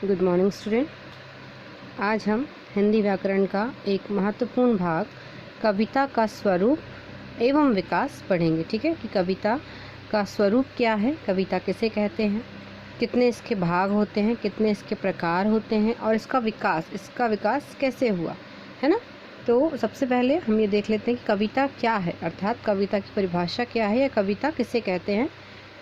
Good morning student. आज हम हिंदी व्याकरण का एक महत्वपूर्ण भाग कविता का स्वरूप एवं विकास पढ़ेंगे। ठीक है कि कविता का स्वरूप क्या है, कविता किसे कहते हैं, कितने इसके भाग होते हैं, कितने इसके प्रकार होते हैं और इसका विकास कैसे हुआ है ना। तो सबसे पहले हम ये देख लेते हैं कि कविता क्या है, अर्थात कविता की परिभाषा क्या है या कविता किसे कहते हैं।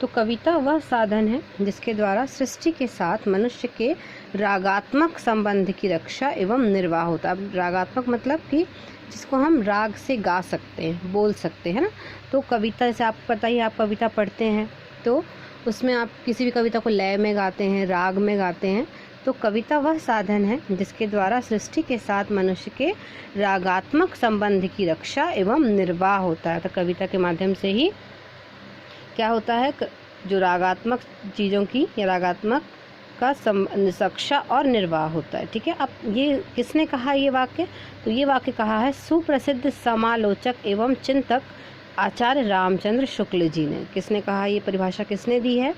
तो कविता वह साधन है जिसके द्वारा सृष्टि के साथ मनुष्य के रागात्मक संबंध की रक्षा एवं निर्वाह होता है। अब रागात्मक मतलब कि जिसको हम राग से गा सकते हैं, बोल सकते हैं ना। तो कविता जैसे आपको पता ही, आप कविता पढ़ते हैं तो उसमें आप किसी भी कविता को लय में गाते हैं, राग में गाते हैं। तो कविता वह साधन है जिसके द्वारा सृष्टि के साथ मनुष्य के रागात्मक संबंध की रक्षा एवं निर्वाह होता है। तो कविता के माध्यम से ही क्या होता है, जो रागात्मक चीज़ों की या रागात्मक का रक्षा और निर्वाह होता है। ठीक है, अब ये किसने कहा ये वाक्य, तो ये वाक्य कहा है सुप्रसिद्ध समालोचक एवं चिंतक आचार्य रामचंद्र शुक्ल जी ने। किसने कहा, ये परिभाषा किसने दी है,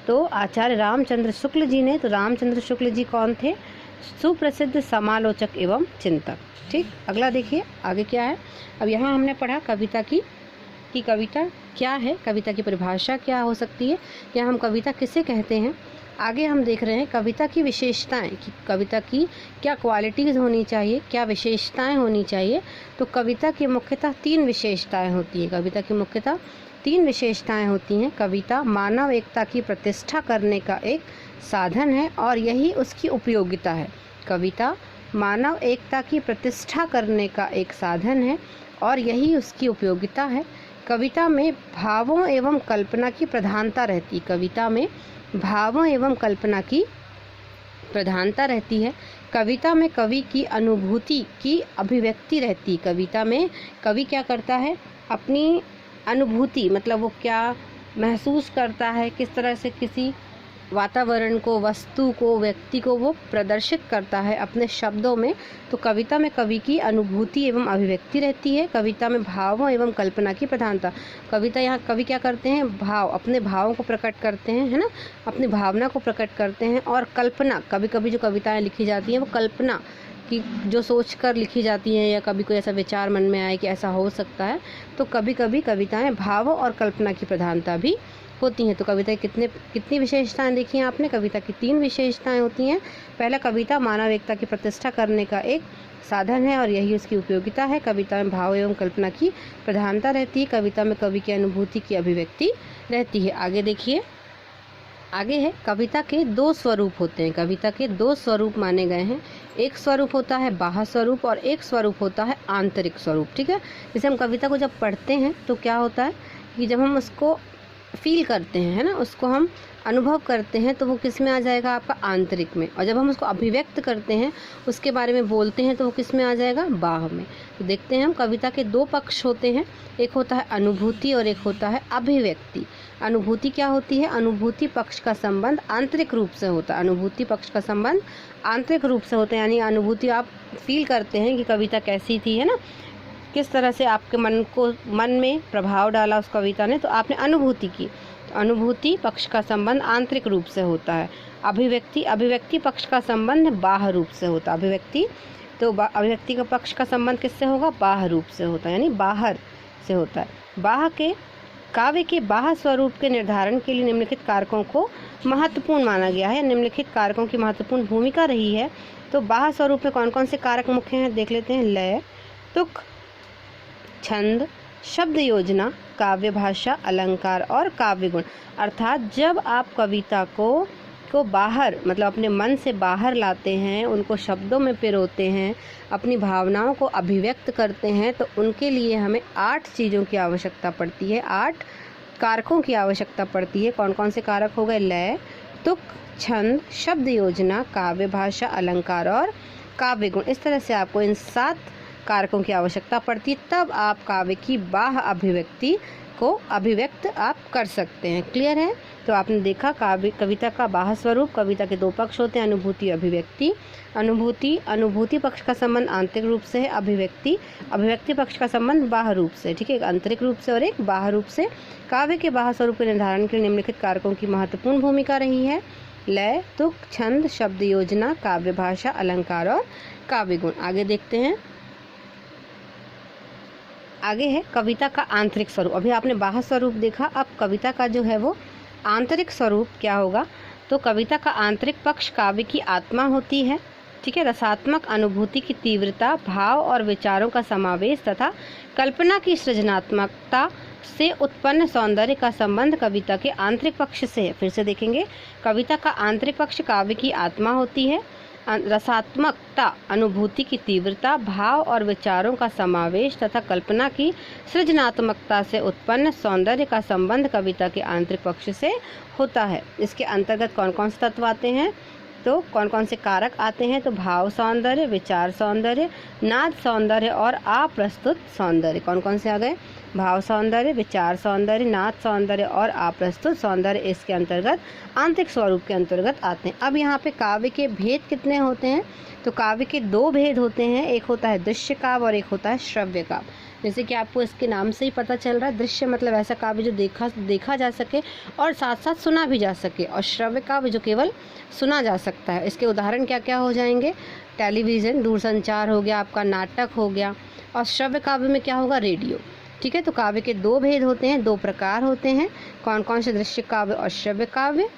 तो आचार्य रामचंद्र शुक्ल जी ने। तो रामचंद्र शुक्ल जी कौन थे, सुप्रसिद्ध समालोचक एवं चिंतक। ठीक, अगला देखिए आगे क्या है। अब यहाँ हमने पढ़ा कविता की कि कविता क्या है, कविता की परिभाषा क्या हो सकती है, या हम कविता किसे कहते हैं। आगे हम देख रहे हैं कविता की विशेषताएं कि कविता की क्या क्वालिटीज़ होनी चाहिए, क्या विशेषताएं होनी चाहिए। तो कविता की मुख्यतः 3 विशेषताएं होती हैं। कविता की मुख्यतः 3 विशेषताएं होती हैं। कविता मानव एकता की प्रतिष्ठा करने का एक साधन है और यही उसकी उपयोगिता है। कविता मानव एकता की प्रतिष्ठा करने का एक साधन है और यही उसकी उपयोगिता है। कविता में भावों एवं कल्पना की प्रधानता रहती है। कविता में भावों एवं कल्पना की प्रधानता रहती है। कविता में कवि की अनुभूति की अभिव्यक्ति रहती है। कविता में कवि क्या करता है, अपनी अनुभूति मतलब वो क्या महसूस करता है, किस तरह से किसी वातावरण को, वस्तु को, व्यक्ति को वो प्रदर्शित करता है अपने शब्दों में। तो कविता में कवि की अनुभूति एवं अभिव्यक्ति रहती है। कविता में भावों एवं कल्पना की प्रधानता। कविता यहाँ कवि क्या करते हैं, भाव, अपने भावों को प्रकट करते हैं, है ना, अपनी भावना को प्रकट करते हैं। और कल्पना, कभी कभी जो कविताएं लिखी जाती हैं वो कल्पना कि जो सोच कर लिखी जाती हैं, या कभी कोई ऐसा विचार मन में आए कि ऐसा हो सकता है। तो कभी कभी कविताएं भावों और कल्पना की प्रधानता भी होती हैं। तो कविता की कितनी विशेषताएं देखी हैं आपने, कविता की 3 विशेषताएं होती हैं। पहला, कविता मानव एकता की प्रतिष्ठा करने का एक साधन है और यही उसकी उपयोगिता है। कविता में भाव एवं कल्पना की प्रधानता रहती है। कविता में कवि की अनुभूति की अभिव्यक्ति रहती है। आगे देखिए, आगे है कविता के 2 स्वरूप होते हैं। कविता के 2 स्वरूप माने गए हैं। एक स्वरूप होता है बाह्य स्वरूप और एक स्वरूप होता है आंतरिक स्वरूप। ठीक है, जैसे हम कविता को जब पढ़ते हैं तो क्या होता है कि जब हम उसको फील करते हैं, है ना, उसको हम अनुभव करते हैं, तो वो किस में आ जाएगा, आपका आंतरिक में। और जब हम उसको अभिव्यक्त करते हैं, उसके बारे में बोलते हैं, तो वो किस में आ जाएगा, बाह्य में। तो देखते हैं हम कविता के 2 पक्ष होते हैं, एक होता है अनुभूति और एक होता है अभिव्यक्ति। अनुभूति क्या होती है, अनुभूति पक्ष का संबंध आंतरिक रूप से होता है। अनुभूति पक्ष का संबंध आंतरिक रूप से होता है, यानी अनुभूति आप फील करते हैं कि कविता कैसी थी, है ना, किस तरह से आपके मन में प्रभाव डाला उस कविता ने, तो आपने अनुभूति की। तो अनुभूति पक्ष का संबंध आंतरिक रूप से होता है। अभिव्यक्ति पक्ष का संबंध बाह्य रूप से होता है। अभिव्यक्ति का पक्ष का संबंध किससे होगा, बाह्य रूप से होता है, यानी बाहर से होता है। काव्य के बाह्य स्वरूप के निर्धारण के लिए निम्नलिखित कारकों को महत्वपूर्ण माना गया है। निम्नलिखित कारकों की महत्वपूर्ण भूमिका रही है। तो बाह्य स्वरूप में कौन कौन से कारक मुख्य हैं, देख लेते हैं। लय, तुक, छंद, शब्द योजना, काव्य भाषा, अलंकार और काव्य गुण। अर्थात जब आप कविता को बाहर मतलब अपने मन से बाहर लाते हैं, उनको शब्दों में पिरोते हैं, अपनी भावनाओं को अभिव्यक्त करते हैं, तो उनके लिए हमें 8 चीज़ों की आवश्यकता पड़ती है, 8 कारकों की आवश्यकता पड़ती है। कौन कौन से कारक हो गए, लय, तुक, छंद, शब्द योजना, काव्य भाषा, अलंकार और काव्य गुण। इस तरह से आपको इन 7 कारकों की आवश्यकता पड़ती है, तब आप काव्य की बाह्य अभिव्यक्ति को अभिव्यक्त आप कर सकते हैं। क्लियर है। तो आपने देखा कविता का बाह्य स्वरूप, कविता के 2 पक्ष होते हैं, अनुभूति अभिव्यक्ति। अनुभूति पक्ष का संबंध आंतरिक रूप से है, अभिव्यक्ति पक्ष का संबंध बाह्य रूप से। ठीक है, एक आंतरिक रूप से और एक बाह्य रूप से। काव्य के बाह्य स्वरूप के निर्धारण के लिए निम्नलिखित कारकों की महत्वपूर्ण भूमिका रही है। लय, तुक, छंद, शब्द योजना, काव्य भाषा, अलंकार और काव्य गुण। आगे देखते हैं। आगे है कविता का आंतरिक स्वरूप। अभी आपने बाह्य स्वरूप देखा, अब कविता का जो है वो आंतरिक स्वरूप क्या होगा। तो कविता का आंतरिक पक्ष काव्य की आत्मा होती है, ठीक है। रसात्मक अनुभूति की तीव्रता, भाव और विचारों का समावेश तथा कल्पना की सृजनात्मकता से उत्पन्न सौंदर्य का संबंध कविता के आंतरिक पक्ष से है। फिर से देखेंगे, कविता का आंतरिक पक्ष काव्य की आत्मा होती है। रसात्मकता, अनुभूति की तीव्रता, भाव और विचारों का समावेश तथा कल्पना की सृजनात्मकता से उत्पन्न सौंदर्य का संबंध कविता के आंतरिक पक्ष से होता है। इसके अंतर्गत कौन कौन से तत्व आते हैं, तो कौन कौन से कारक आते हैं, तो भाव सौंदर्य, विचार सौंदर्य, नाद सौंदर्य और अप्रस्तुत सौंदर्य। कौन कौन से आ गए, भाव सौंदर्य, विचार सौंदर्य, नाद सौंदर्य और अप्रस्तुत सौंदर्य इसके अंतर्गत आंतरिक स्वरूप के अंतर्गत आते हैं। अब यहाँ पे काव्य के भेद कितने होते हैं, तो काव्य के दो भेद होते हैं, एक होता है दृश्य काव्य और एक होता है श्रव्य काव्य। जैसे कि आपको इसके नाम से ही पता चल रहा है, दृश्य मतलब ऐसा काव्य जो देखा जा सके और साथ साथ सुना भी जा सके, और श्रव्य काव्य जो केवल सुना जा सकता है। इसके उदाहरण क्या क्या हो जाएंगे, टेलीविज़न, दूरसंचार हो गया, आपका नाटक हो गया, और श्रव्य काव्य में क्या होगा, रेडियो, ठीक है। तो काव्य के दो भेद होते हैं, दो प्रकार होते हैं, कौन कौन से, दृश्य काव्य और श्रव्य काव्य,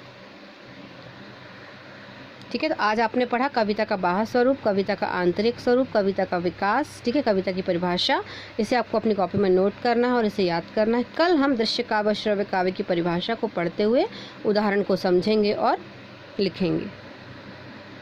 ठीक है। तो आज आपने पढ़ा कविता का बाह्य स्वरूप, कविता का आंतरिक स्वरूप, कविता का विकास, ठीक है, कविता की परिभाषा। इसे आपको अपनी कॉपी में नोट करना है और इसे याद करना है। कल हम दृश्य काव्य और श्रव्य काव्य की परिभाषा को पढ़ते हुए उदाहरण को समझेंगे और लिखेंगे।